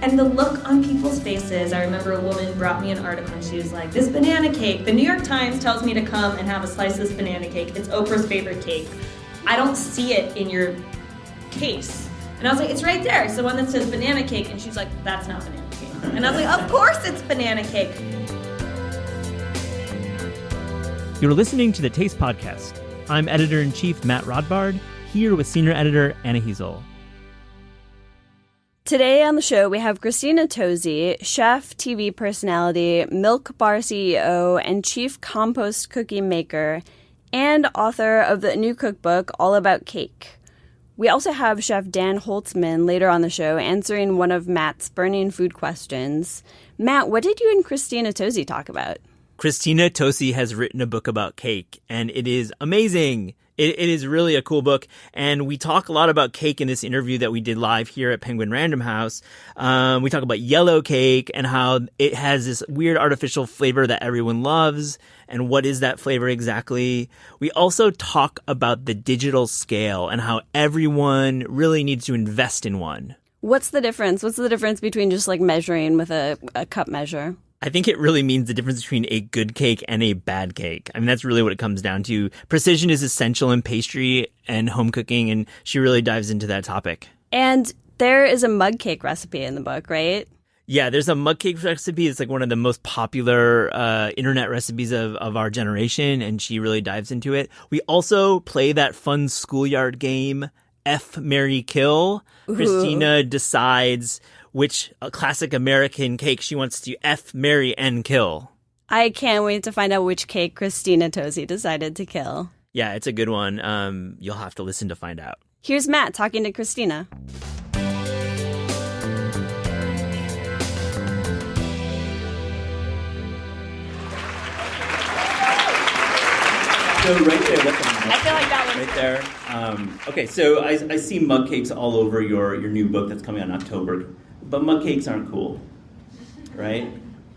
And the look on people's faces, I remember a woman brought me an article and she was like, this banana cake, the New York Times tells me to come and have a slice of this banana cake. It's Oprah's favorite cake. I don't see it in your case. And I was like, it's right there. It's the one that says banana cake. And she's like, that's not banana cake. And I was like, of course it's banana cake. You're listening to the Taste Podcast. I'm Editor-in-Chief Matt Rodbard, here with Senior Editor Anna Hezel. Today on the show, we have Christina Tosi, chef, TV personality, Milk Bar CEO, and chief compost cookie maker, and author of the new cookbook, All About Cake. We also have Chef Dan Holzman later on the show answering one of Matt's burning food questions. Matt, what did you and Christina Tosi talk about? Christina Tosi has written a book about cake, and it is amazing. It is really a cool book, and we talk a lot about cake in this interview that we did live here at Penguin Random House. We talk about yellow cake and how it has this weird artificial flavor that everyone loves, and what is that flavor exactly. We also talk about the digital scale and how everyone really needs to invest in one. What's the difference? What's the difference between just like measuring with a cup measure? I think it really means the difference between a good cake and a bad cake. I mean, that's really what it comes down to. Precision is essential in pastry and home cooking, and she really dives into that topic. And there is a mug cake recipe in the book, right? Yeah, there's a mug cake recipe. It's like one of the most popular internet recipes of our generation, and she really dives into it. We also play that fun schoolyard game, F, Marry, Kill. Ooh. Christina decides which classic American cake she wants to F, marry, and kill. I can't wait to find out which cake Christina Tosi decided to kill. Yeah, it's a good one. You'll have to listen to find out. Here's Matt talking to Christina. So right there, that's I feel like that was right there. Okay, so I see mug cakes all over your new book that's coming out in October, but mug cakes aren't cool, right?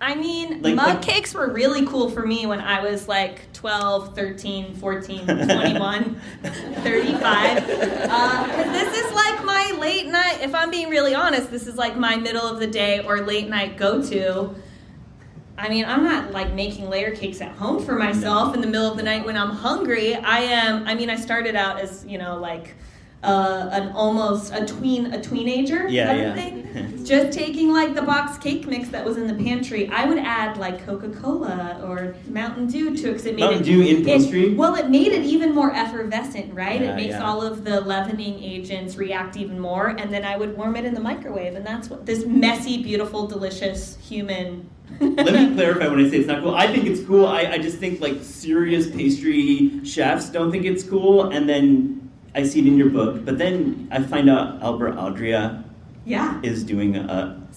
I mean, Like cakes were really cool for me when I was like 12, 13, 14, 21, 35. Because this is like my late night, if I'm being really honest, this is like my middle of the day or late night go-to. I mean, I'm not like making layer cakes at home for myself in the middle of the night when I'm hungry. I started out as, like a teenager type of thing. Just taking like the box cake mix that was in the pantry. I would add like Coca-Cola or Mountain Dew to it because it made Mountain Dew in pastry? It made it even more effervescent, right? Yeah, it makes yeah. all of the leavening agents react even more, and then I would warm it in the microwave, and that's what this messy, beautiful, delicious human. Let me clarify when I say it's not cool. I think it's cool. I just think like serious pastry chefs don't think it's cool, and then I see it in your book. But then I find out Albert Adria is doing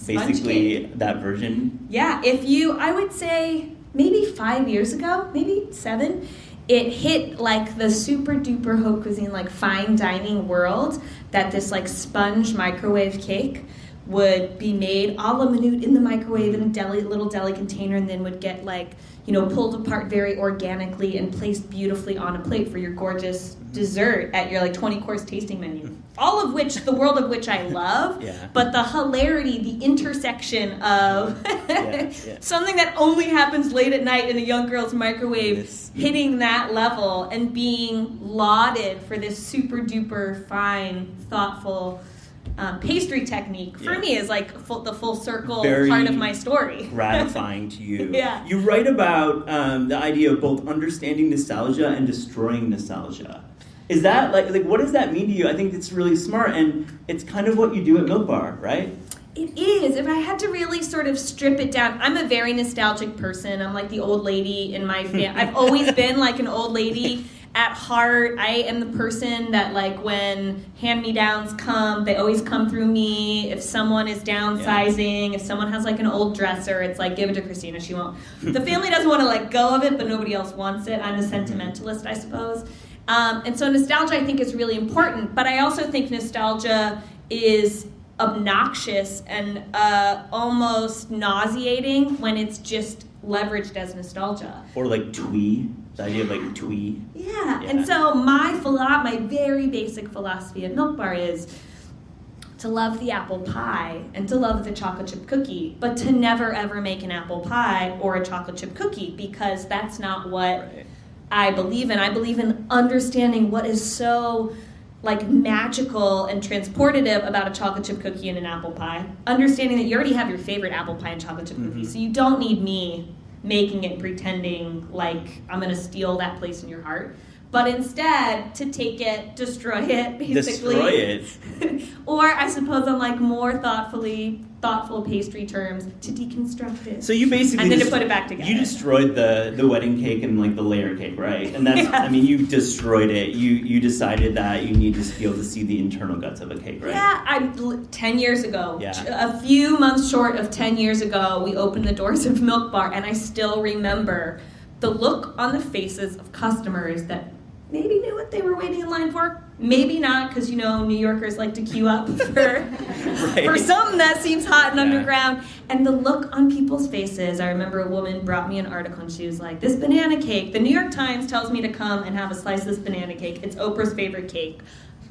basically that version. Yeah, I would say maybe 5 years ago, maybe 7, it hit like the super duper haute cuisine, like fine dining world that this like sponge microwave cake would be made a la minute in the microwave in a little deli container, and then would get like, pulled apart very organically and placed beautifully on a plate for your gorgeous dessert at your like 20-course tasting menu. All of which, the world of which I love, but the hilarity, the intersection of something that only happens late at night in a young girl's microwave hitting that level and being lauded for this super duper fine, thoughtful pastry technique for me is like the full circle part of my story. Gratifying to you. Yeah. You write about the idea of both understanding nostalgia and destroying nostalgia. Is that like what does that mean to you? I think it's really smart, and it's kind of what you do at Milk Bar, right? It is. If I had to really sort of strip it down, I'm a very nostalgic person. I'm like the old lady in my family. I've always been like an old lady. At heart, I am the person that, like, when hand-me-downs come, they always come through me. If someone is downsizing, if someone has, like, an old dresser, it's like, give it to Christina. She won't. The family doesn't want to let go of it, but nobody else wants it. I'm a sentimentalist, I suppose. And so nostalgia, I think, is really important. But I also think nostalgia is obnoxious and almost nauseating when it's just leveraged as nostalgia. Or like twee. The idea of like twee. Yeah. And so my very basic philosophy at Milk Bar is to love the apple pie and to love the chocolate chip cookie, but to never ever make an apple pie or a chocolate chip cookie, because that's not what I believe in. I believe in understanding what is so like magical and transportative about a chocolate chip cookie and an apple pie. Understanding that you already have your favorite apple pie and chocolate chip cookie, so you don't need me making it pretending like I'm going to steal that place in your heart. But instead, to take it, destroy it, basically. Destroy it. Or I suppose on like more thoughtful pastry terms, to deconstruct it. So you basically and then to put it back together. You destroyed the wedding cake and like the layer cake, right? And that's I mean, you destroyed it. You decided that you need to be able to see the internal guts of a cake, right? Yeah, 10 years ago, Yeah. a few months short of 10 years ago, we opened the doors of Milk Bar, and I still remember the look on the faces of customers that maybe knew what they were waiting in line for, maybe not, because, you know, New Yorkers like to queue up for something that seems hot and underground. And the look on people's faces, I remember a woman brought me an article, and she was like, this banana cake, the New York Times tells me to come and have a slice of this banana cake. It's Oprah's favorite cake.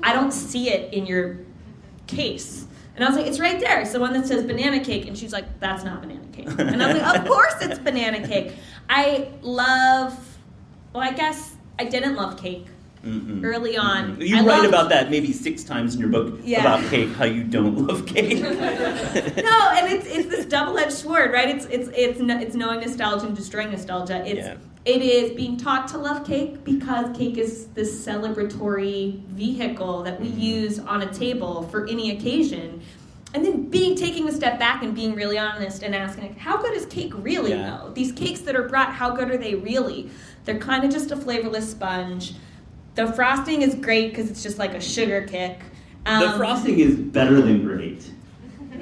I don't see it in your case. And I was like, it's right there. It's the one that says banana cake. And she's like, that's not banana cake. And I was like, of course it's banana cake. I guess I didn't love cake early on. You write about that maybe 6 times in your book about cake, how you don't love cake. No, and it's this double-edged sword, right? It's knowing nostalgia and destroying nostalgia. It is being taught to love cake because cake is this celebratory vehicle that we use on a table for any occasion. And then taking a step back and being really honest and asking, like, how good is cake really, though? These cakes that are brought, how good are they really? They're kind of just a flavorless sponge. The frosting is great because it's just like a sugar kick. The frosting is better than great.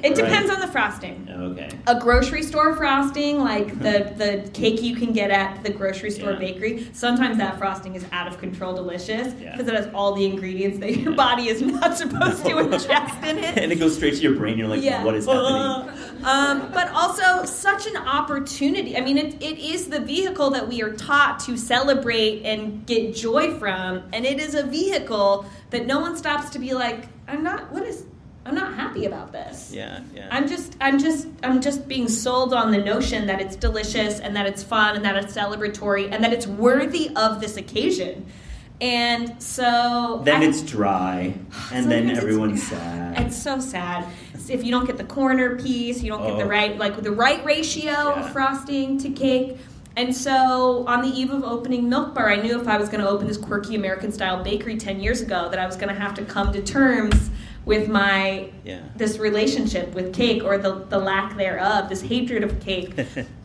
It depends on the frosting. Okay. A grocery store frosting, like the cake you can get at the grocery store bakery, sometimes that frosting is out of control delicious because it has all the ingredients that your body is not supposed to ingest in it. And it goes straight to your brain. You're like, what is happening? But also such an opportunity. I mean, it is the vehicle that we are taught to celebrate and get joy from, and it is a vehicle that no one stops to be like, I'm not happy about this. Yeah. I'm just being sold on the notion that it's delicious and that it's fun and that it's celebratory and that it's worthy of this occasion. And so then it's dry, and then everyone's sad. It's so sad. If you don't get the corner piece, you don't get the right ratio of frosting to cake. And so on the eve of opening Milk Bar, I knew if I was going to open this quirky American-style bakery 10 years ago that I was going to have to come to terms with this relationship with cake, or the lack thereof, this hatred of cake.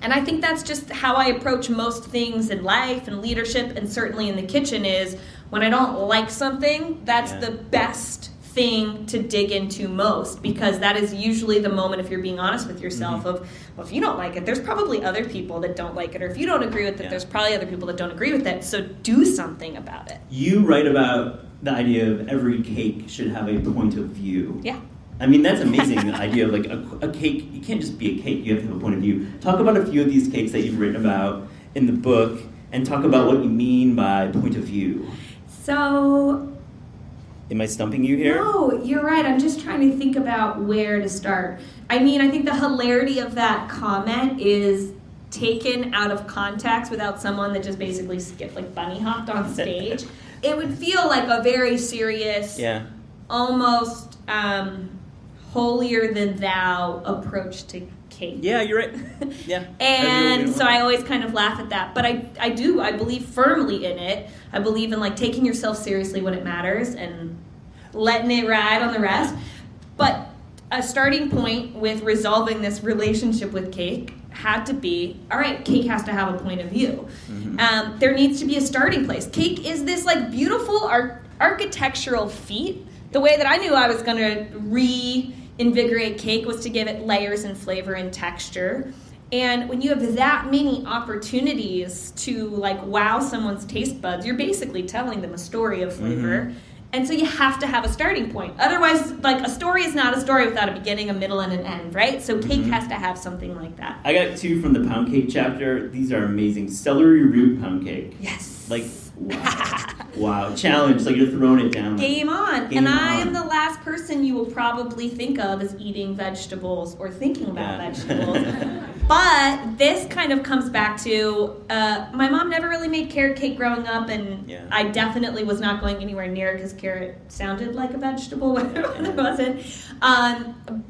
And I think that's just how I approach most things in life and leadership, and certainly in the kitchen, is when I don't like something, that's the best thing to dig into most, because that is usually the moment, if you're being honest with yourself, of, well, if you don't like it, there's probably other people that don't like it, or if you don't agree with it, there's probably other people that don't agree with it, so do something about it. You write about the idea of every cake should have a point of view. Yeah. I mean, that's amazing, the idea of like a cake, you can't just be a cake, you have to have a point of view. Talk about a few of these cakes that you've written about in the book, and talk about what you mean by point of view. So... Am I stumping you here? No, you're right. I'm just trying to think about where to start. I mean, I think the hilarity of that comment is taken out of context without someone that just basically skipped, like bunny hopped on stage. It would feel like a very serious, almost holier than thou approach to cake. Yeah, you're right. Yeah. And so I always kind of laugh at that. But I believe firmly in it. I believe in like taking yourself seriously when it matters and letting it ride on the rest. But a starting point with resolving this relationship with cake had to be, all right, cake has to have a point of view. Mm-hmm. There needs to be a starting place. Cake is this like beautiful architectural feat. The way that I knew I was going to reinvigorate cake was to give it layers and flavor and texture. And when you have that many opportunities to like wow someone's taste buds, you're basically telling them a story of flavor. Mm-hmm. And so you have to have a starting point. Otherwise, like, a story is not a story without a beginning, a middle, and an end, right? So cake has to have something like that. I got 2 from the pound cake chapter. These are amazing. Celery root pound cake. Yes. Like, wow. Wow, challenge, like you're throwing it down. Game on. Game I on. am the last person you will probably think of as eating vegetables or thinking about vegetables. But this kind of comes back to, my mom never really made carrot cake growing up, and I definitely was not going anywhere near it because carrot sounded like a vegetable when it wasn't.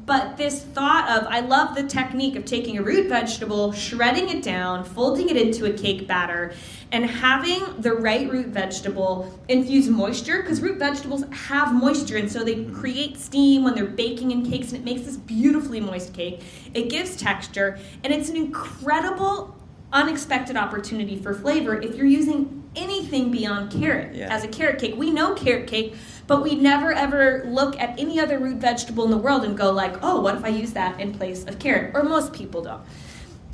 But this thought of, I love the technique of taking a root vegetable, shredding it down, folding it into a cake batter, and having the right root vegetable infuse moisture, because root vegetables have moisture, and so they create steam when they're baking in cakes, and it makes this beautifully moist cake. It gives texture, and it's an incredible, unexpected opportunity for flavor if you're using anything beyond carrot as a carrot cake. We know carrot cake, but we never ever look at any other root vegetable in the world and go like, oh, what if I use that in place of carrot? Or most people don't.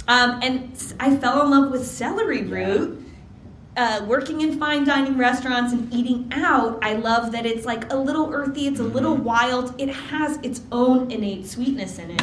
And I fell in love with celery root. Working in fine dining restaurants and eating out, I love that it's like a little earthy, it's a little wild, it has its own innate sweetness in it.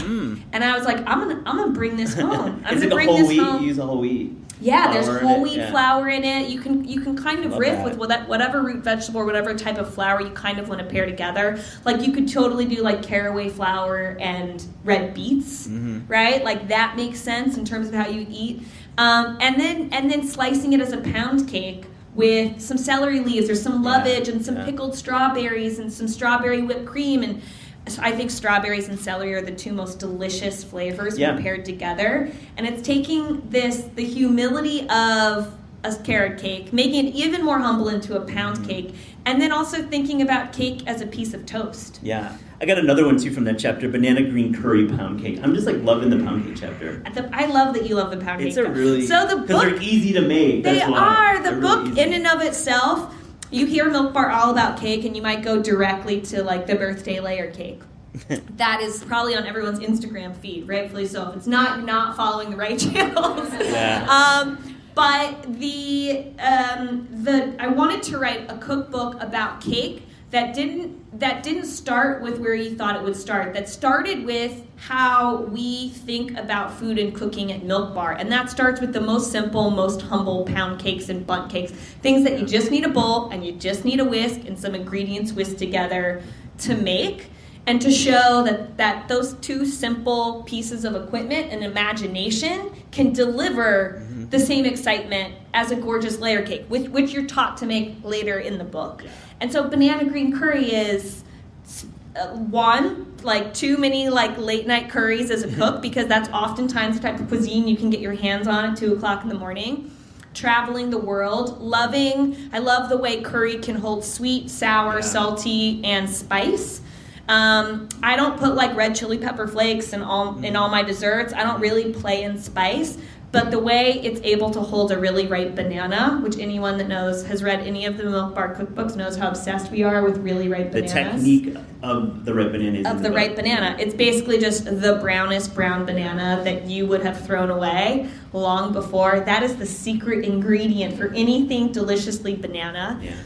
And I was like, I'm gonna bring this home. I'm gonna bring this home. You use a whole wheat. Yeah, there's whole wheat flour in it. You can kind of riff with whatever root vegetable or whatever type of flour you kind of want to pair together. Like you could totally do like caraway flour and red beets, right? Like that makes sense in terms of how you eat. And then slicing it as a pound cake with some celery leaves or some lovage and some pickled strawberries and some strawberry whipped cream. And so I think strawberries and celery are the two most delicious flavors when paired together. And it's taking the humility of a carrot cake, making it even more humble into a pound cake, and then also thinking about cake as a piece of toast. Yeah. I got another one too from that chapter, banana green curry pound cake. I'm just like loving the pound cake chapter. I love that you love the pound cake. It's a really, so the book, because they're easy to make. They that's why. are. The They're book really in and of itself, you hear Milk Bar all about cake and you might go directly to like the birthday layer cake. That is probably on everyone's Instagram feed, rightfully so. If it's not, you're not following the right channels. Yeah. But I wanted to write a cookbook about cake that didn't start with where you thought it would start. That started with how we think about food and cooking at Milk Bar, and that starts with the most simple, most humble pound cakes and bundt cakes, things that you just need a bowl and you just need a whisk and some ingredients whisked together to make. And to show that those two simple pieces of equipment and imagination can deliver the same excitement as a gorgeous layer cake, which you're taught to make later in the book. Yeah. And so banana green curry is like too many like late night curries as a cook, because that's oftentimes the type of cuisine you can get your hands on at 2 o'clock in the morning. Traveling the world, I love the way curry can hold sweet, sour, salty, and spice. I don't put like red chili pepper flakes in all my desserts. I don't really play in spice, but the way it's able to hold a really ripe banana, which anyone that has read any of the Milk Bar cookbooks knows how obsessed we are with really ripe bananas. The technique of the ripe banana is ripe banana. It's basically just the brownest brown banana that you would have thrown away long before. That is the secret ingredient for anything deliciously banana. Yeah.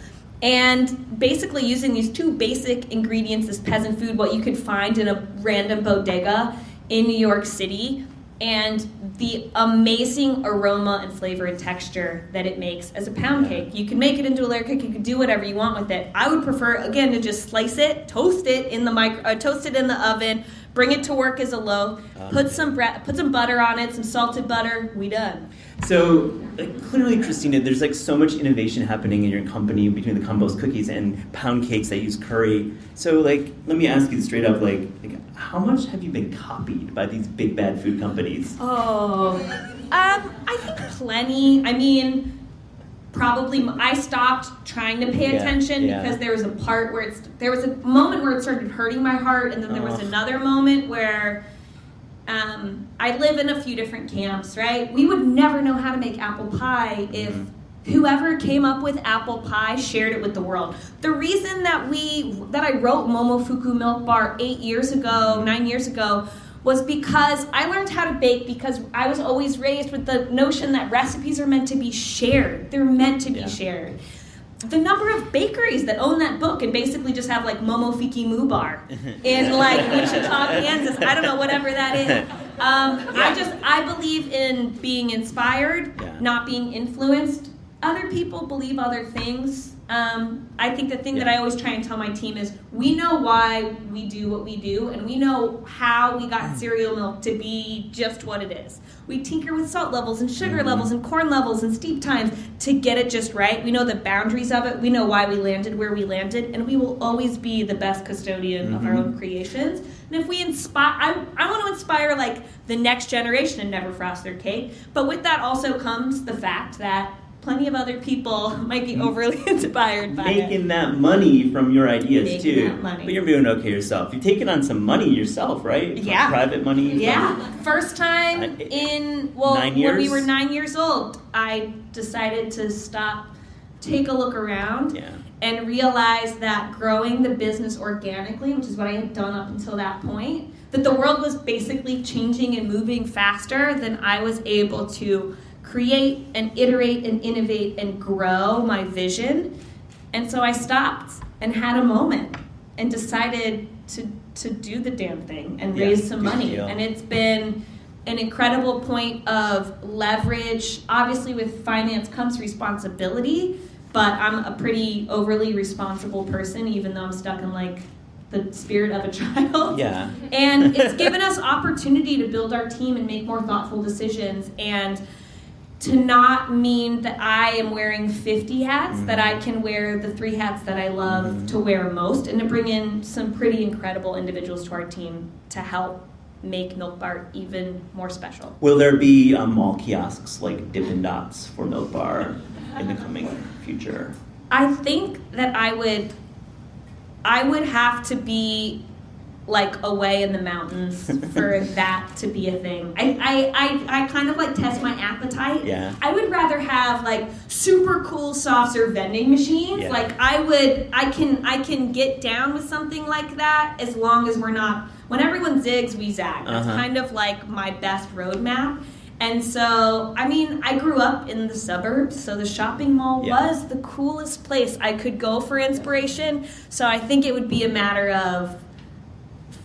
And basically using these two basic ingredients as peasant food, what you could find in a random bodega in New York City, and the amazing aroma and flavor and texture that it makes as a pound cake. You can make it into a layer cake. You can do whatever you want with it. I would prefer, again, to just slice it, toast it in the oven, bring it to work as a loaf, put some butter on it, some salted butter. We done. So clearly, Christina, there's like so much innovation happening in your company between the compost cookies and pound cakes that use curry. So like, let me ask you straight up, like how much have you been copied by these big bad food companies? I think plenty. I mean, probably I stopped trying to pay attention because there was a moment where it started hurting my heart, and then there was another moment where I live in a few different camps, right? We would never know how to make apple pie if whoever came up with apple pie shared it with the world. The reason that I wrote Momofuku Milk Bar 9 years ago, was because I learned how to bake because I was always raised with the notion that recipes are meant to be shared. They're meant to be shared. The number of bakeries that own that book and basically just have like Momofiki Moo Bar in like Wichita, Kansas. I don't know, whatever that is. I believe in being inspired, not being influenced. Other people believe other things. I think the thing that I always try and tell my team is we know why we do what we do, and we know how we got cereal milk to be just what it is. We tinker with salt levels and sugar levels and corn levels and steep times to get it just right. We know the boundaries of it. We know why we landed where we landed, and we will always be the best custodian of our own creations. And if we inspire, I want to inspire like the next generation to never frost their cake. But with that also comes the fact that plenty of other people might be overly inspired by making that money from your ideas making too. That money. But you're doing okay yourself. You've taken on some money yourself, right? Yeah. Private money. Yeah. First time in 9 years? When we were 9 years old, I decided to stop, take a look around, and realize that growing the business organically, which is what I had done up until that point, that the world was basically changing and moving faster than I was able to create and iterate and innovate and grow my vision. And so I stopped and had a moment and decided to do the damn thing and raise some money. Deal. And it's been an incredible point of leverage. Obviously with finance comes responsibility, but I'm a pretty overly responsible person, even though I'm stuck in like the spirit of a child. Yeah. And it's given us opportunity to build our team and make more thoughtful decisions, and to not mean that I am wearing 50 hats, that I can wear the 3 hats that I love to wear most, and to bring in some pretty incredible individuals to our team to help make Milk Bar even more special. Will there be mall kiosks like Dippin' Dots for Milk Bar in the coming future? I think that I would have to be like away in the mountains for that to be a thing. I kind of like test my appetite. Yeah. I would rather have like super cool soft serve vending machines. Yeah. Like I can get down with something like that as long as we're not, when everyone zigs, we zag. That's kind of like my best roadmap. And so, I mean, I grew up in the suburbs, so the shopping mall was the coolest place I could go for inspiration. So I think it would be a matter of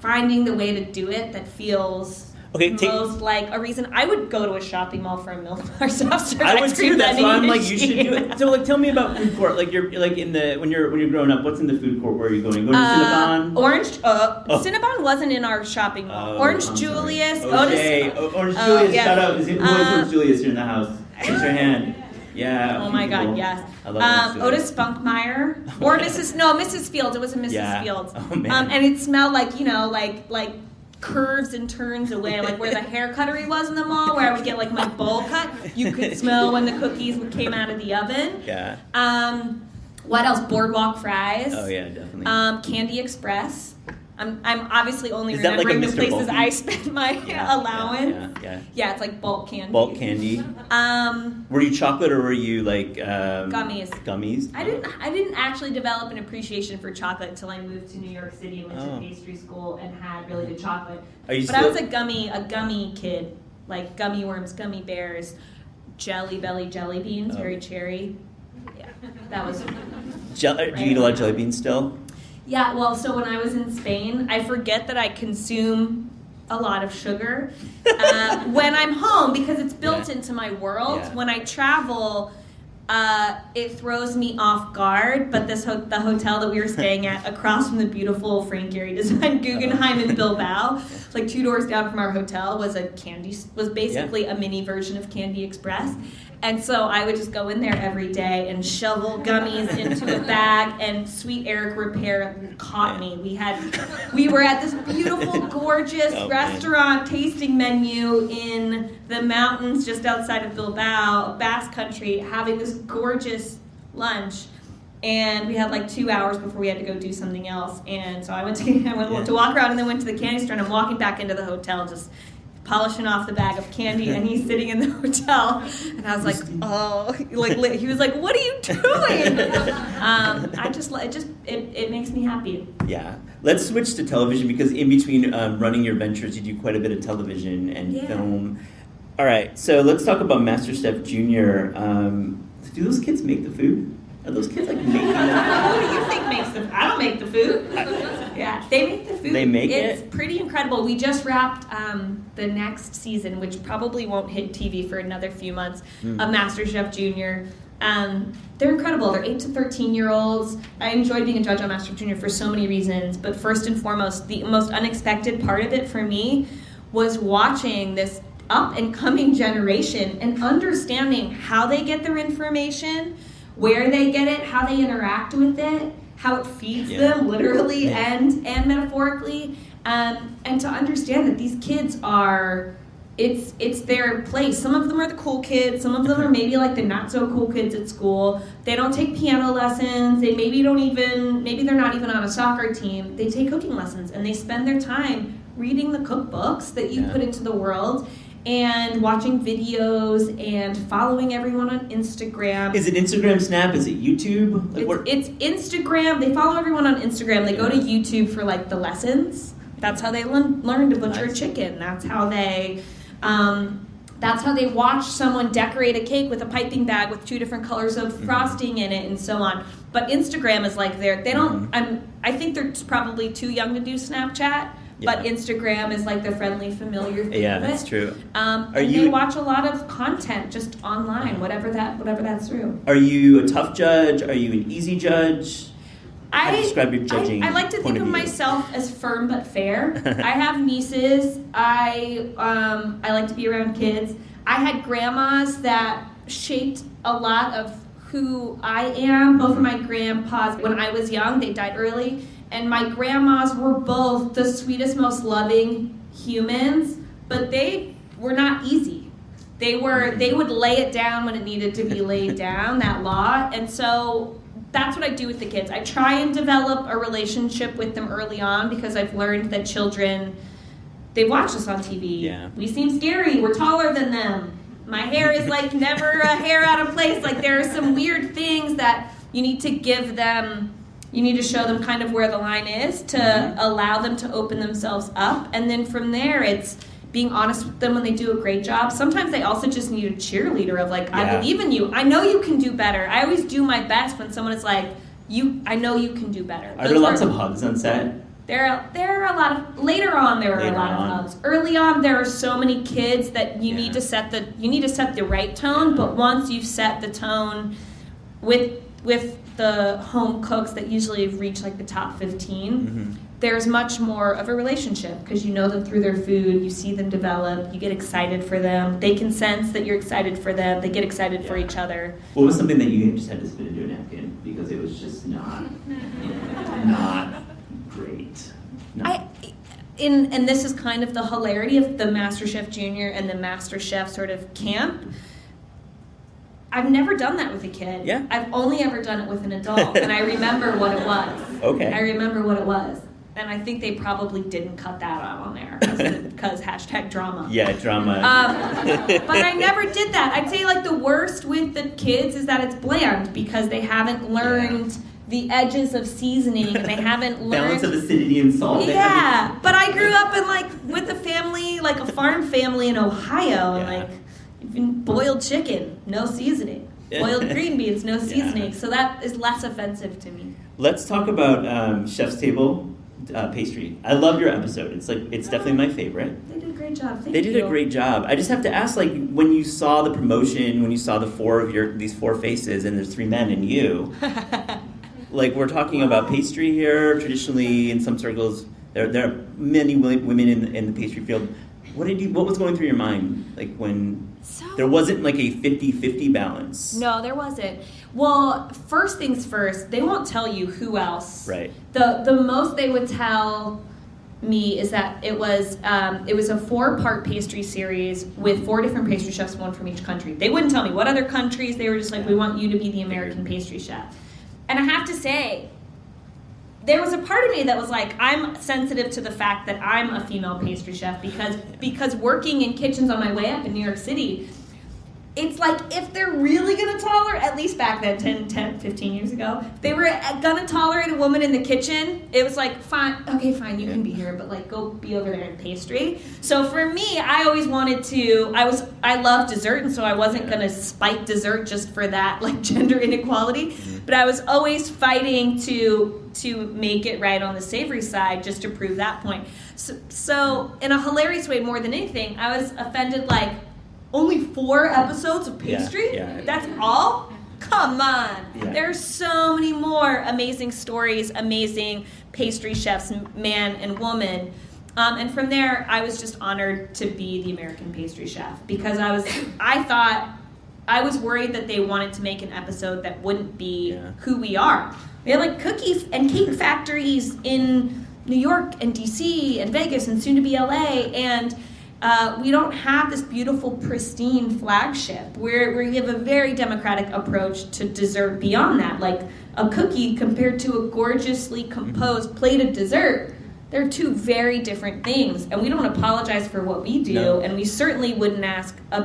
finding the way to do it that feels most like a reason. I would go to a shopping mall for a Milk Bar soft serve. I would too. That's why I'm like, you should do it. So, like, tell me about food court. Like, you're like in the when you're growing up. What's in the food court? Where are you going? Going to Cinnabon? Orange. Cinnabon wasn't in our shopping mall. Orange Julius. Orange Julius. Shout out. Who is Julius here in the house? Raise your hand. Yeah. Oh my God, yes. I love Otis Spunkmeyer. Or Mrs. Fields. It was a Mrs. Fields. Oh man. And it smelled like, like curves and turns away, like where the hair cuttery was in the mall, where I would get like my bowl cut. You could smell when the cookies came out of the oven. Yeah. What else? Boardwalk fries. Oh yeah, definitely. Candy Express. I'm obviously only Is that remembering like the places Bulky? I spent my allowance. Yeah, it's like bulk candy. Bulk candy. Were you chocolate or were you like gummies? Gummies. I didn't actually develop an appreciation for chocolate until I moved to New York City and went to pastry school and had really good chocolate. I was a gummy kid, like gummy worms, gummy bears, Jelly Belly jelly beans, very cherry. Yeah, that was. Do you eat a lot of jelly beans still? Yeah, well, so when I was in Spain, I forget that I consume a lot of sugar when I'm home because it's built into my world. Yeah. When I travel, it throws me off guard, but the hotel that we were staying at across from the beautiful Frank Gehry designed Guggenheim in Bilbao, like 2 doors down from our hotel, was basically a mini version of Candy Express. And so I would just go in there every day and shovel gummies into a bag, and Sweet Eric Repair caught me. We were at this beautiful, gorgeous restaurant tasting menu in the mountains just outside of Bilbao, Basque Country, having this gorgeous lunch. And we had like 2 hours before we had to go do something else. And so I went to walk around and then went to the candy store, and I'm walking back into the hotel just polishing off the bag of candy, and he's sitting in the hotel, and I was like, he was like, what are you doing? It makes me happy. Yeah. Let's switch to television, because in between running your ventures, you do quite a bit of television and film. All right, so let's talk about MasterChef Junior. Do those kids make the food? Are those kids like making the food? Who do you think makes the food? I don't make the food. Yeah, they make the food. They make it? It's pretty incredible. We just wrapped the next season, which probably won't hit TV for another few months, of MasterChef Junior. They're incredible. They're 8 to 13-year-olds. I enjoyed being a judge on MasterChef Junior for so many reasons, but first and foremost, the most unexpected part of it for me was watching this up-and-coming generation and understanding how they get their information, where they get it, how they interact with it, how it feeds them literally and metaphorically, and to understand that these kids are, it's their place. Some of them are the cool kids, some of them are maybe like the not so cool kids at school. They don't take piano lessons, maybe they're not even on a soccer team. They take cooking lessons and they spend their time reading the cookbooks that you put into the world and watching videos and following everyone on Instagram. Is it Instagram, Snap? Is it YouTube? It's Instagram. They follow everyone on Instagram. They go to YouTube for like the lessons. That's how they learn to butcher a chicken. That's how they watch someone decorate a cake with a piping bag with 2 different colors of frosting in it and so on. But Instagram is like I think they're probably too young to do Snapchat. But Instagram is like the friendly, familiar thing. Yeah, that's true. They watch a lot of content just online, whatever that's through. Are you a tough judge? Are you an easy judge? How do you describe your judging? I like to think of myself as firm but fair. I have nieces. I like to be around kids. I had grandmas that shaped a lot of who I am. Both of my grandpas, when I was young, they died early. And my grandmas were both the sweetest, most loving humans, but they were not easy. They would lay it down when it needed to be laid down, that law. And so that's what I do with the kids. I try and develop a relationship with them early on because I've learned that children, they watch us on TV. Yeah. We seem scary. We're taller than them. My hair is like never a hair out of place. Like there are some weird things that you need to give them. You need to show them kind of where the line is to allow them to open themselves up. And then from there, it's being honest with them when they do a great job. Sometimes they also just need a cheerleader of like, I believe in you. I know you can do better. I always do my best when someone is like, I know you can do better. Are there lots of hugs on set? There are a lot of, later on there are a lot of hugs. Early on there are so many kids that you need to set the right tone, but once you've set the tone with the home cooks that usually reach like the top 15, there's much more of a relationship because you know them through their food, you see them develop, you get excited for them, they can sense that you're excited for them, they get excited for each other. What was something that you just had to spit into a napkin because it was just not great? And this is kind of the hilarity of the MasterChef Junior and the MasterChef sort of camp. I've never done that with a kid. Yeah. I've only ever done it with an adult, and I remember what it was. Okay. I remember what it was. And I think they probably didn't cut that out on there because #drama. Yeah, drama. But I never did that. I'd say like the worst with the kids is that it's bland because they haven't learned the edges of seasoning and they haven't learned balance of acidity and salt. Yeah, but I grew up in like with a family, like a farm family in Ohio, and like even boiled chicken, no seasoning. Boiled green beans, no seasoning. So that is less offensive to me. Let's talk about Chef's Table pastry. I love your episode. It's definitely my favorite. They did a great job. They did a great job. I just have to ask, like, when you saw the promotion, when you saw these four faces, and there's 3 men and you, like, we're talking about pastry here. Traditionally, in some circles, there are many women in the pastry field. What was going through your mind, like, when there wasn't like a 50-50 balance? No, there wasn't. Well, first things first, they won't tell you who else. Right. The most they would tell me is that it was a 4-part pastry series with 4 different pastry chefs, 1 from each country. They wouldn't tell me what other countries. They were just like, we want you to be the American pastry chef. And I have to say, there was a part of me that was like, I'm sensitive to the fact that I'm a female pastry chef because working in kitchens on my way up in New York City, it's like if they're really going to tolerate, at least back then, 10, 15 years ago, if they were going to tolerate a woman in the kitchen, it was like, fine, you can be here, but like go be over there in pastry. So for me, I always wanted to, I love dessert, and so I wasn't going to spike dessert just for that, like gender inequality, but I was always fighting to make it right on the savory side just to prove that point. So in a hilarious way, more than anything, I was offended, like, only 4 episodes of pastry? Yeah. That's all? Come on. Yeah. There's so many more amazing stories, amazing pastry chefs, man and woman. And from there, I was just honored to be the American pastry chef because I was worried that they wanted to make an episode that wouldn't be who we are. We have like cookie and cake factories in New York and DC and Vegas and soon to be LA, and we don't have this beautiful, pristine flagship where we have a very democratic approach to dessert beyond that. Like a cookie compared to a gorgeously composed plate of dessert, they're two very different things, and we don't apologize for what we do, and we certainly wouldn't ask a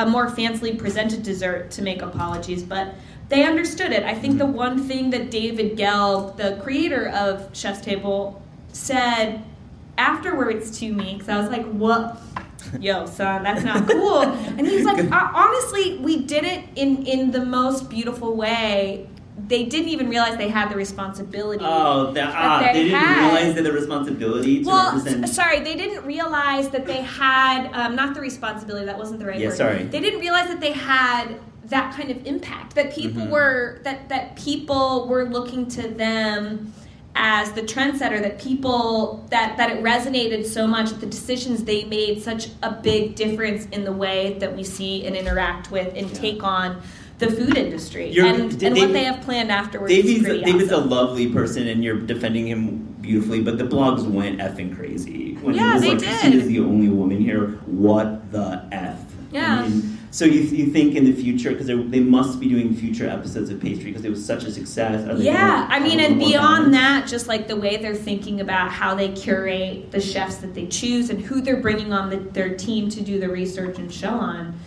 more fancily presented dessert to make apologies, but they understood it. I think the one thing that David Gelb, the creator of Chef's Table, said afterwards to me, because I was like, what? Yo, son, that's not cool. And he was like, honestly, we did it in the most beautiful way. They didn't even realize they had the responsibility. Oh, they didn't realize that the responsibility to represent... Sorry, they didn't realize that they had, not the responsibility, that wasn't the right word. Sorry. They didn't realize that they had that kind of impact, that people were, that people were looking to them as the trendsetter, that people, that it resonated so much, that the decisions they made such a big difference in the way that we see and interact with and take on the food industry and what they have planned afterwards. David's a lovely person, and you're defending him beautifully, but the blogs went effing crazy. When he was they like, did. Christina's the only woman here. What the F? Yeah. I mean, so you think in the future, because they must be doing future episodes of pastry because it was such a success. And beyond that, just like the way they're thinking about how they curate the chefs that they choose and who they're bringing on their team to do the research and show on.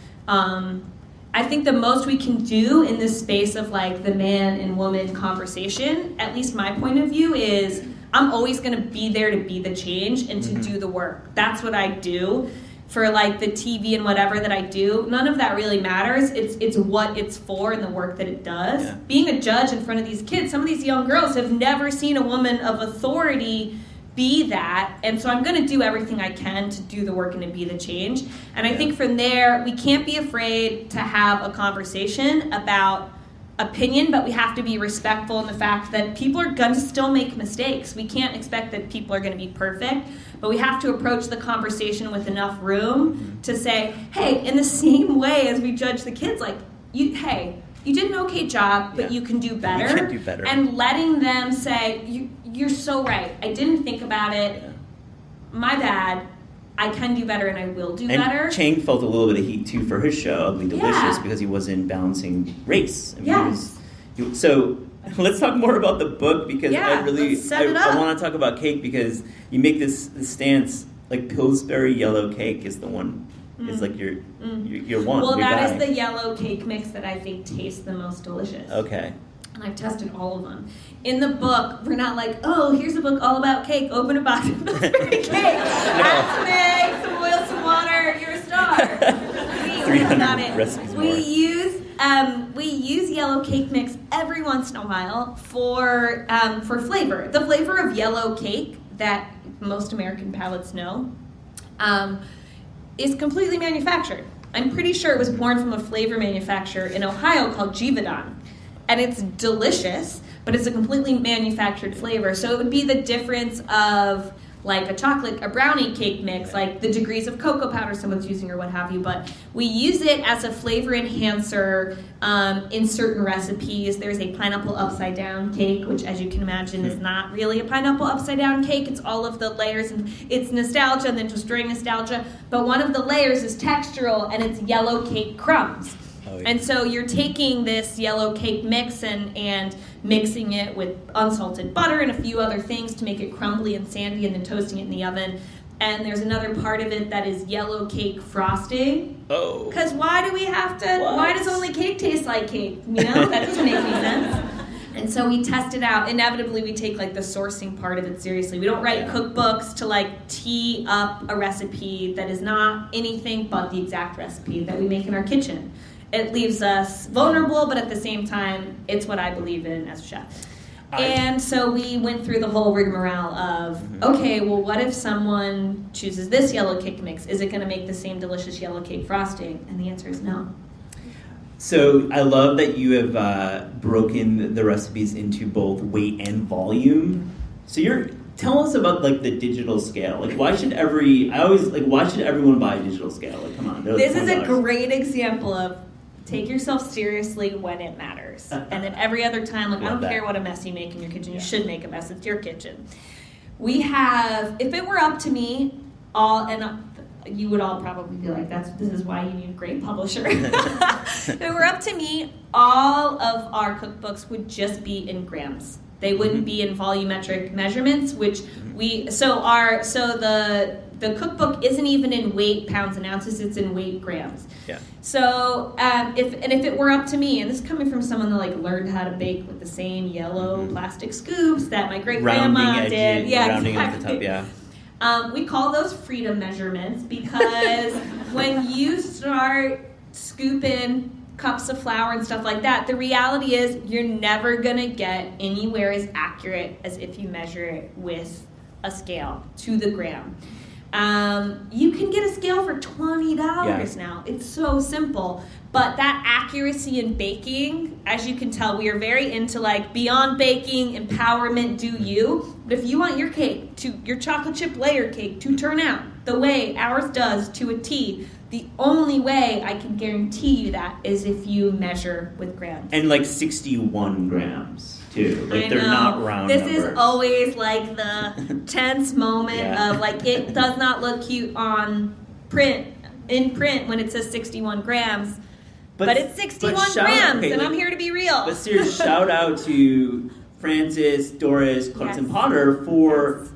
I think the most we can do in this space of like the man and woman conversation, at least my point of view, is I'm always going to be there to be the change and to do the work. That's what I do. For like the TV and whatever that I do, none of that really matters. It's what it's for and the work that it does. Yeah. Being a judge in front of these kids, some of these young girls have never seen a woman of authority be that, and so I'm going to do everything I can to do the work and to be the change. And I think from there, we can't be afraid to have a conversation about opinion, but we have to be respectful in the fact that people are going to still make mistakes. We can't expect that people are going to be perfect, but we have to approach the conversation with enough room to say, hey, in the same way as we judge the kids, like, you did an okay job, but you can do better. You can do better. And letting them say, you're so right. I didn't think about it. My bad. I can do better and I will do better. And Chang felt a little bit of heat, too, for his show, Ugly Delicious, because he wasn't balancing race. I mean, so let's talk more about the book, because I want to talk about cake, because you make this stance, like Pillsbury yellow cake is the one. It's like your one. Well, that is the yellow cake mix that I think tastes the most delicious. Okay. And I've tested all of them. In the book, we're not like, oh, here's a book all about cake. Open a box of Pillsbury cake. Add some eggs, some oil, some water. You're a star. 300 recipes more. We use yellow cake mix every once in a while for flavor. The flavor of yellow cake that most American palates know is completely manufactured. I'm pretty sure it was born from a flavor manufacturer in Ohio called Givaudan. And it's delicious, but it's a completely manufactured flavor. So it would be the difference of like a brownie cake mix, like the degrees of cocoa powder someone's using or what have you. But we use it as a flavor enhancer in certain recipes. There's a pineapple upside down cake, which, as you can imagine, is not really a pineapple upside down cake. It's all of the layers, and it's nostalgia and then destroying nostalgia. But one of the layers is textural, and it's yellow cake crumbs. And so you're taking this yellow cake mix and mixing it with unsalted butter and a few other things to make it crumbly and sandy, and then toasting it in the oven. And there's another part of it that is yellow cake frosting. Oh. Because why do we have to, why does only cake taste like cake? You know, that doesn't make any sense. And so we test it out. Inevitably, we take like the sourcing part of it seriously. We don't write cookbooks to like tee up a recipe that is not anything but the exact recipe that we make in our kitchen. It leaves us vulnerable, but at the same time, it's what I believe in as a chef. And so we went through the whole rigmarole of, okay, well, what if someone chooses this yellow cake mix? Is it going to make the same delicious yellow cake frosting? And the answer is no. So I love that you have broken the recipes into both weight and volume. So tell us about like the digital scale. Like why should everyone buy a digital scale? Like come on. This is a great example of take yourself seriously when it matters. And then every other time, like I don't care what a mess you make in your kitchen, you should make a mess. It's your kitchen. We have, if it were up to me, you would all probably be like, this is why you need a great publisher. If it were up to me, all of our cookbooks would just be in grams. They wouldn't be in volumetric measurements, which the cookbook isn't even in weight pounds and ounces, it's in weight grams. Yeah. So if it were up to me, and this is coming from someone that like learned how to bake with the same yellow plastic scoops that my great grandma did. Yeah, rounding exactly. at the top, yeah. We call those freedom measurements because when you start scooping cups of flour and stuff like that, the reality is you're never gonna get anywhere as accurate as if you measure it with a scale to the gram. You can get a scale for $20 now. It's so simple. But that accuracy in baking, as you can tell, we are very into like beyond baking, empowerment, do you. But if you want your chocolate chip layer cake to turn out the way ours does to a T, the only way I can guarantee you that is if you measure with grams. And like 61 grams, too. Like they're not round This numbers. is always like the tense moment of like, it does not look cute in print when it says 61 grams. But it's 61 grams, and I'm here to be real. But seriously, shout out to Francis, Doris, Clarkson Potter for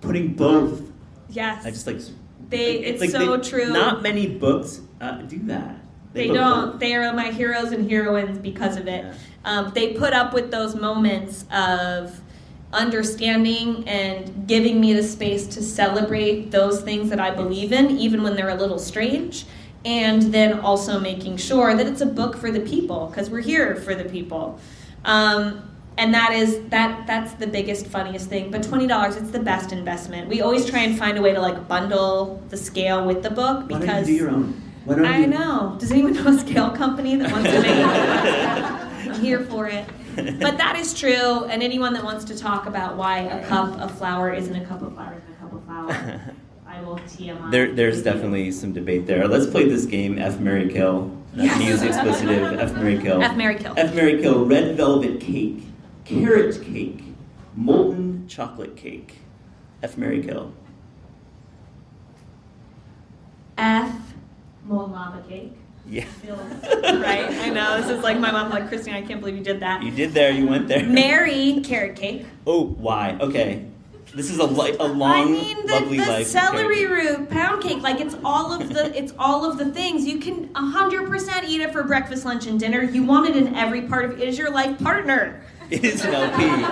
putting both. Yes. I just like... It's so true. Not many books do that. They don't. They are my heroes and heroines because of it. Yeah. They put up with those moments of understanding and giving me the space to celebrate those things that I believe in, even when they're a little strange. And then also making sure that it's a book for the people, because we're here for the people. And that's the biggest, funniest thing. But $20, it's the best investment. We always try and find a way to like bundle the scale with the book because why don't you do your own? I know. Does anyone know a scale company that wants to make it? I'm here for it. But that is true. And anyone that wants to talk about why a cup of flour isn't a cup of flour isn't a cup of flour, I will TMI. There's definitely some debate there. Let's play this game, F, Marry, Kill. Music explicit, F, Marry, Kill. F, Marry, Kill. F, Marry, Kill, red velvet cake, carrot cake, molten chocolate cake. F, Marry, Kill. F, molten lava cake. Yeah. Right? I know. This is like my mom, like, Christina, I can't believe you did that. You did there. You went there. Marry carrot cake. Oh, why? Okay. This is a long, lovely life. The celery root pound cake, like it's all of the things. You can 100% eat it for breakfast, lunch, and dinner. You want it in every part of it. It is your life partner. It is an LP.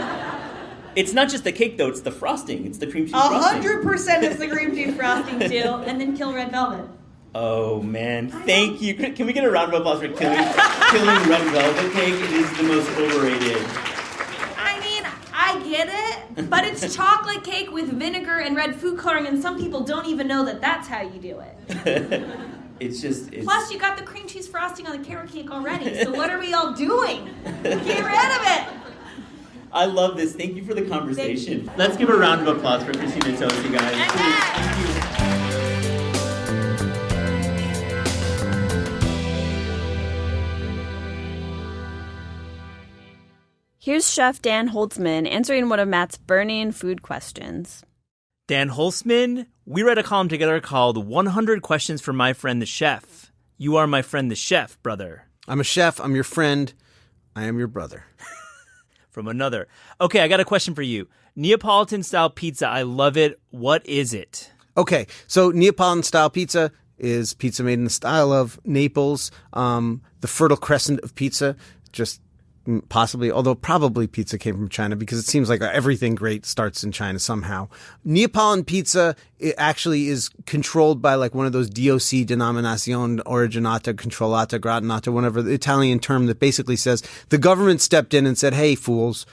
It's not just the cake though; it's the frosting. It's the cream cheese frosting. 100% is the cream cheese frosting too, and then kill red velvet. Oh man, thank you. Can we get a round of applause for killing red velvet cake? It is the most overrated. I get it, but it's chocolate cake with vinegar and red food coloring, and some people don't even know that that's how you do it. Plus, you got the cream cheese frosting on the carrot cake already, so what are we all doing? Get rid of it! I love this. Thank you for the conversation. Let's give a round of applause for Christina Tosi, guys. Thank you. Here's Chef Dan Holzman answering one of Matt's burning food questions. Dan Holzman, we read a column together called 100 Questions for My Friend the Chef. You are my friend the chef, brother. I'm a chef. I'm your friend. I am your brother. From another. Okay, I got a question for you. Neapolitan-style pizza, I love it. What is it? Okay, so Neapolitan-style pizza is pizza made in the style of Naples, the fertile crescent of pizza, just possibly, although probably pizza came from China because it seems like everything great starts in China somehow. Neapolitan pizza, it actually is controlled by like one of those DOC, Denominazione Originata, Controllata, Gratinata, whatever the Italian term that basically says the government stepped in and said, hey, fools,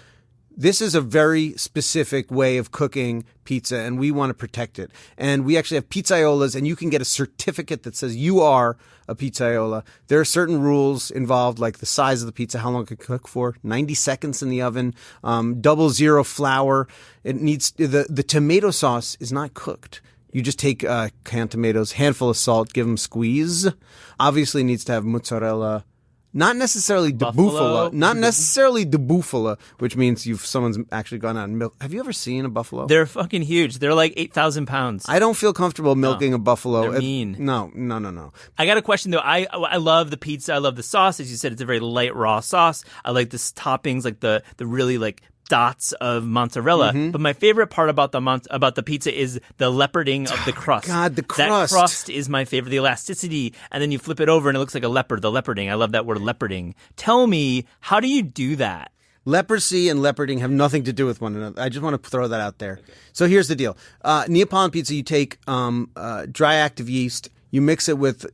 This is a very specific way of cooking pizza, and we want to protect it. And we actually have pizzaiolas, and you can get a certificate that says you are a pizzaiola. There are certain rules involved, like the size of the pizza, how long it can cook for, 90 seconds in the oven, 00 flour. It needs the tomato sauce is not cooked. You just take canned tomatoes, handful of salt, give them a squeeze. Obviously, it needs to have mozzarella. Not necessarily de bufala, which means someone's actually gone out and milked. Have you ever seen a buffalo? They're fucking huge. They're like 8,000 pounds. I don't feel comfortable milking a buffalo. They're mean. No. I got a question though. I love the pizza. I love the sauce. As you said, it's a very light raw sauce. I like the toppings, like the really like dots of mozzarella. But my favorite part about the pizza is the leoparding of the crust. God, the crust. That crust is my favorite. The elasticity, and then you flip it over and it looks like a leopard. The leoparding. I love that word, leoparding. Tell me, how do you do that? Leprosy and leoparding have nothing to do with one another. I just want to throw that out there. So here's the deal. Neapolitan pizza, you take dry active yeast, you mix it with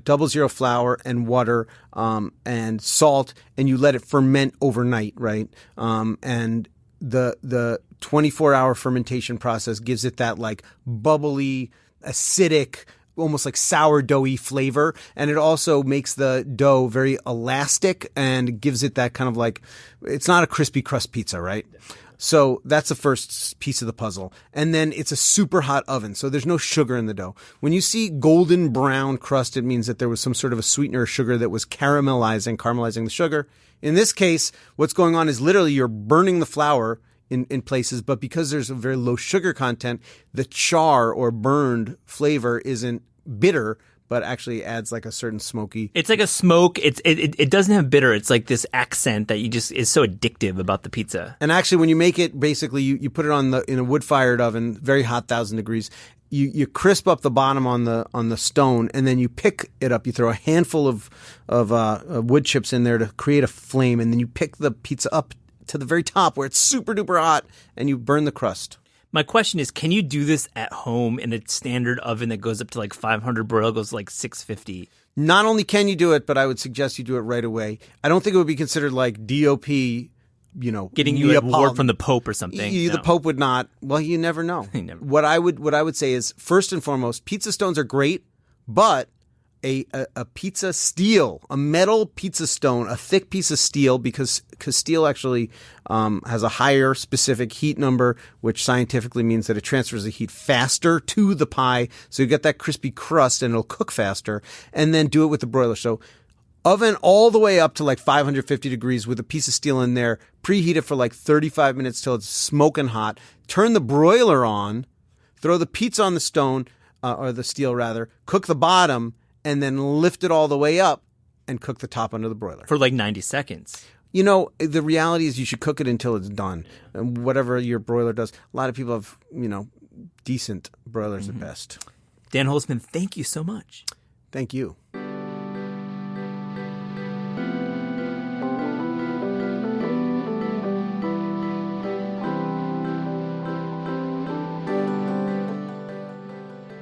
00 flour and water and salt, and you let it ferment overnight, right? And the 24-hour fermentation process gives it that like bubbly, acidic, almost like sourdoughy flavor, and it also makes the dough very elastic and gives it that kind of like, it's not a crispy crust pizza, right? So that's the first piece of the puzzle. And then it's a super hot oven, so there's no sugar in the dough. When you see golden brown crust, it means that there was some sort of a sweetener or sugar that was caramelizing the sugar. In this case, what's going on is literally you're burning the flour in places, but because there's a very low sugar content, the char or burned flavor isn't bitter, but actually adds like a certain smoky. It's like a smoke. It doesn't have bitter. It's like this accent that is so addictive about the pizza. And actually, when you make it, basically you put it in a wood-fired oven, very hot, 1,000 degrees. You crisp up the bottom on the stone, and then you pick it up. You throw a handful of wood chips in there to create a flame, and then you pick the pizza up to the very top where it's super duper hot, and you burn the crust. My question is, can you do this at home in a standard oven that goes up to like 500, broil goes to like 650? Not only can you do it, but I would suggest you do it right away. I don't think it would be considered like DOP, getting you an award from the Pope or something. The Pope would not. Well, you never know. What I would say is, first and foremost, pizza stones are great, but a pizza steel, a metal pizza stone, a thick piece of steel, because steel actually has a higher specific heat number, which scientifically means that it transfers the heat faster to the pie, so you get that crispy crust and it'll cook faster. And then do it with the broiler. So oven all the way up to like 550 degrees with a piece of steel in there, preheat it for like 35 minutes till it's smoking hot. Turn the broiler on, throw the pizza on the stone, or the steel rather, cook the bottom, and then lift it all the way up and cook the top under the broiler. For like 90 seconds. The reality is you should cook it until it's done. And whatever your broiler does. A lot of people have, decent broilers at best. Dan Holzman, thank you so much. Thank you.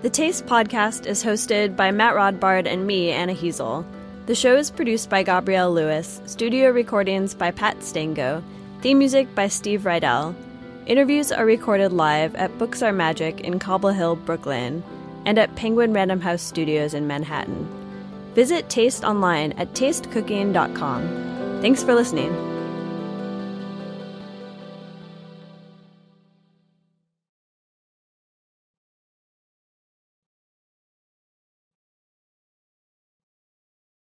The Taste Podcast is hosted by Matt Rodbard and me, Anna Heasel. The show is produced by Gabrielle Lewis, studio recordings by Pat Stango, theme music by Steve Rydell. Interviews are recorded live at Books Are Magic in Cobble Hill, Brooklyn, and at Penguin Random House Studios in Manhattan. Visit Taste online at tastecooking.com. Thanks for listening.